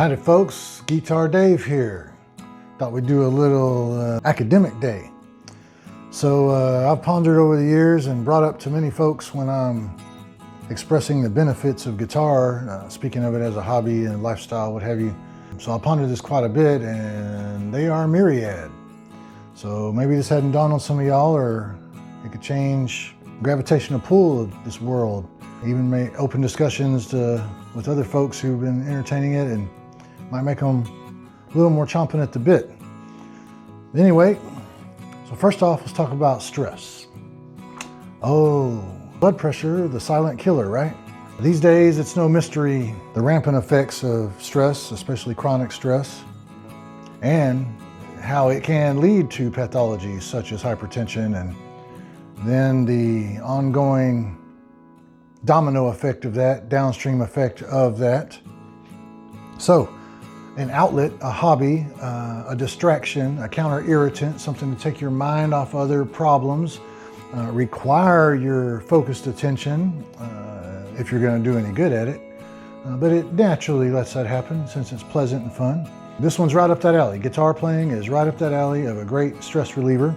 Howdy folks, GeetarDave here. Thought we'd do a little academic day. So I've pondered over the years and brought up to many folks when I'm expressing the benefits of guitar, speaking of it as a hobby and lifestyle, what have you. So I pondered this quite a bit and they are myriad. So maybe this hadn't dawned on some of y'all, or it could change gravitational pull of this world. Even may open discussions with other folks who've been entertaining it and might make them a little more chomping at the bit. Anyway, so first off, let's talk about stress. Oh, blood pressure, the silent killer, right? These days, it's no mystery the rampant effects of stress, especially chronic stress, and how it can lead to pathologies such as hypertension, and then the ongoing domino effect of that, downstream effect of that. So, an outlet, a hobby, a distraction, a counter-irritant, something to take your mind off other problems, require your focused attention if you're going to do any good at it. But it naturally lets that happen since it's pleasant and fun. This one's right up that alley. Guitar playing is right up that alley of a great stress reliever.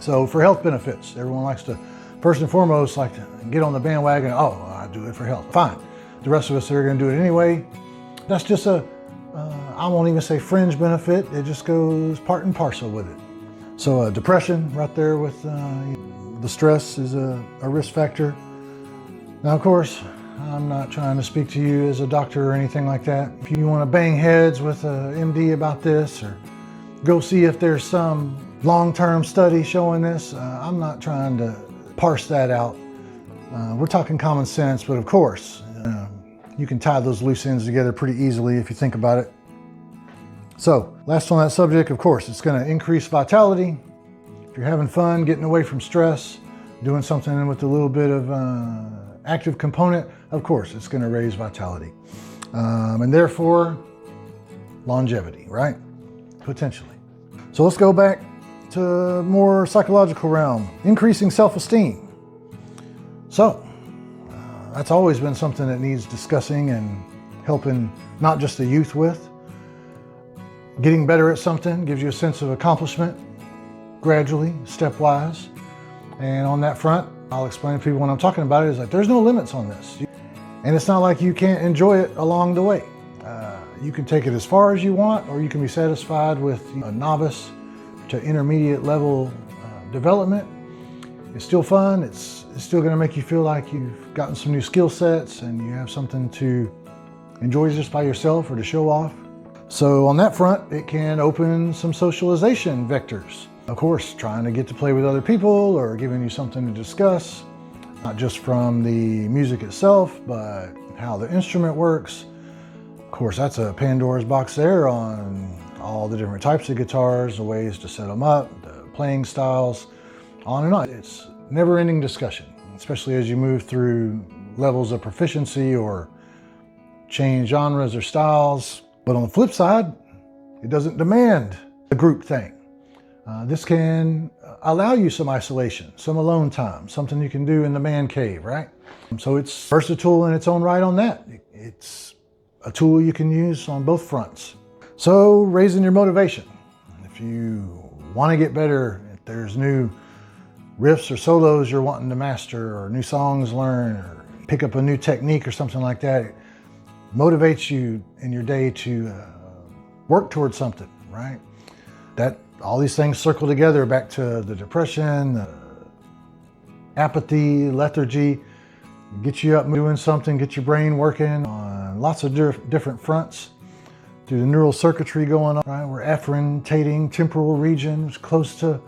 So for health benefits, everyone likes to, first and foremost, like to get on the bandwagon. Oh, I do it for health. Fine. The rest of us are going to do it anyway. That's just I won't even say fringe benefit. It just goes part and parcel with it. So depression right there with the stress is a risk factor. Now, of course, I'm not trying to speak to you as a doctor or anything like that. If you want to bang heads with a MD about this, or go see if there's some long-term study showing this, I'm not trying to parse that out. We're talking common sense, but of course, you can tie those loose ends together pretty easily if you think about it. So, last on that subject, of course, it's going to increase vitality. If you're having fun, getting away from stress, doing something with a little bit of active component, of course, it's going to raise vitality. And therefore, longevity, right? Potentially. So let's go back to more psychological realm, increasing self-esteem. So, that's always been something that needs discussing and helping not just the youth with. Getting better at something gives you a sense of accomplishment, gradually, stepwise. And on that front, I'll explain to people when I'm talking about it, is like there's no limits on this. And it's not like you can't enjoy it along the way. You can take it as far as you want, or you can be satisfied with a novice to intermediate level development. It's still fun. It's still going to make you feel like you've gotten some new skill sets and you have something to enjoy just by yourself or to show off. So on that front, it can open some socialization vectors. Of course, trying to get to play with other people or giving you something to discuss, not just from the music itself, but how the instrument works. Of course, that's a Pandora's box there on all the different types of guitars, the ways to set them up, the playing styles, on and on. It's never-ending discussion, especially as you move through levels of proficiency or change genres or styles. But on the flip side, it doesn't demand a group thing. This can allow you some isolation, some alone time, something you can do in the man cave, right? So it's versatile in its own right on that. It's a tool you can use on both fronts. So raising your motivation. If you want to get better, if there's new riffs or solos you're wanting to master, or new songs learn, or pick up a new technique or something like that, it motivates you in your day to work towards something, right? That all these things circle together back to the depression, the apathy, lethargy, get you up doing something, get your brain working on lots of different fronts through the neural circuitry going on, right? We're efferentating temporal regions close to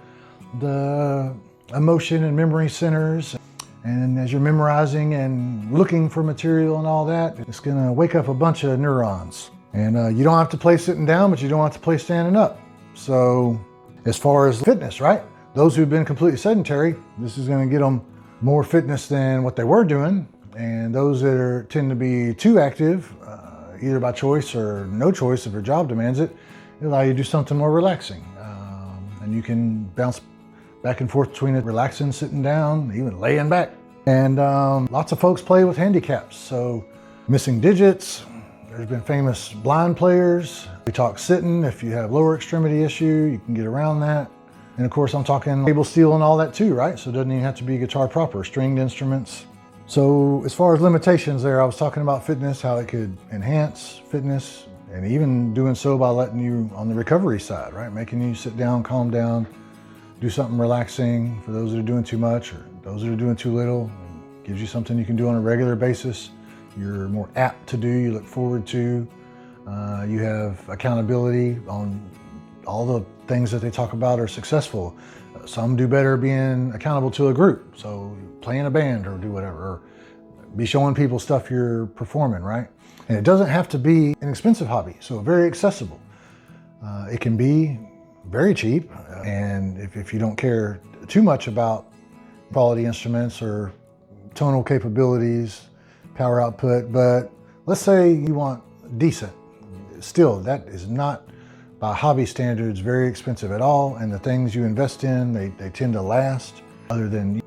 the emotion and memory centers. And as you're memorizing and looking for material and all that, it's gonna wake up a bunch of neurons. And you don't have to play sitting down, but you don't have to play standing up. So as far as fitness, right? Those who've been completely sedentary, this is gonna get them more fitness than what they were doing. And those that tend to be too active, either by choice or no choice if your job demands it, it'll allow you to do something more relaxing. And you can bounce back and forth between it, relaxing, sitting down, even laying back. And lots of folks play with handicaps. So missing digits, There's been famous blind players. We talk sitting. If you have lower extremity issue, you can get around that. And of course, I'm talking cable steel and all that too, right? So it doesn't even have to be guitar proper, stringed instruments. So as far as limitations there, I was talking about fitness, how it could enhance fitness, and even doing so by letting you on the recovery side, right? Making you sit down, calm down, do something relaxing for those that are doing too much or those that are doing too little. It gives you something you can do on a regular basis. You're more apt to do, you look forward to. You have accountability on all the things that they talk about are successful. Some do better being accountable to a group. So play in a band or do whatever, or be showing people stuff you're performing, right? And it doesn't have to be an expensive hobby, so very accessible. It can be very cheap, and if you don't care too much about quality instruments or tonal capabilities, power output, but let's say you want decent. Still, that is not, by hobby standards, very expensive at all, and the things you invest in, they tend to last. Other than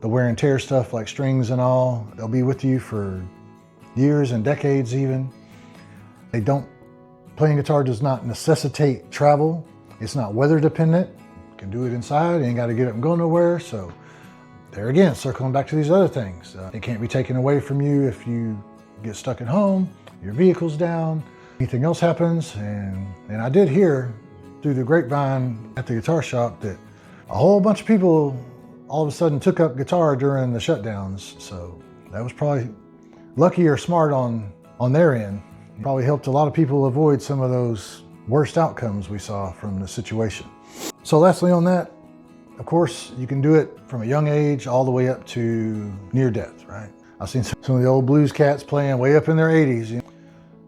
the wear and tear stuff like strings and all, they'll be with you for years and decades even. Playing guitar does not necessitate travel. It's not weather dependent. You can do it inside, you ain't gotta get up and go nowhere. So there again, circling back to these other things. It can't be taken away from you if you get stuck at home, your vehicle's down, anything else happens. And I did hear through the grapevine at the guitar shop that a whole bunch of people all of a sudden took up guitar during the shutdowns. So that was probably lucky or smart on their end. Probably helped a lot of people avoid some of those worst outcomes we saw from the situation. So lastly on that, of course, you can do it from a young age all the way up to near death, right? I've seen some of the old blues cats playing way up in their 80s. You know?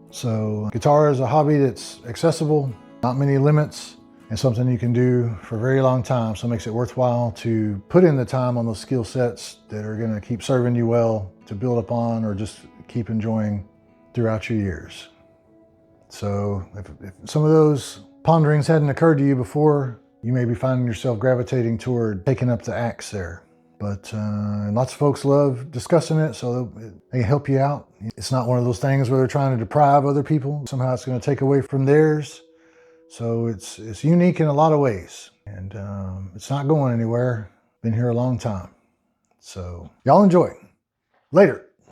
So guitar is a hobby that's accessible, not many limits, and something you can do for a very long time. So it makes it worthwhile to put in the time on those skill sets that are gonna keep serving you well, to build upon or just keep enjoying throughout your years. So if some of those ponderings hadn't occurred to you before, you may be finding yourself gravitating toward taking up the axe there. But lots of folks love discussing it, so they help you out. It's not one of those things where they're trying to deprive other people. Somehow it's going to take away from theirs. So it's unique in a lot of ways. And it's not going anywhere. Been here a long time. So y'all enjoy. Later.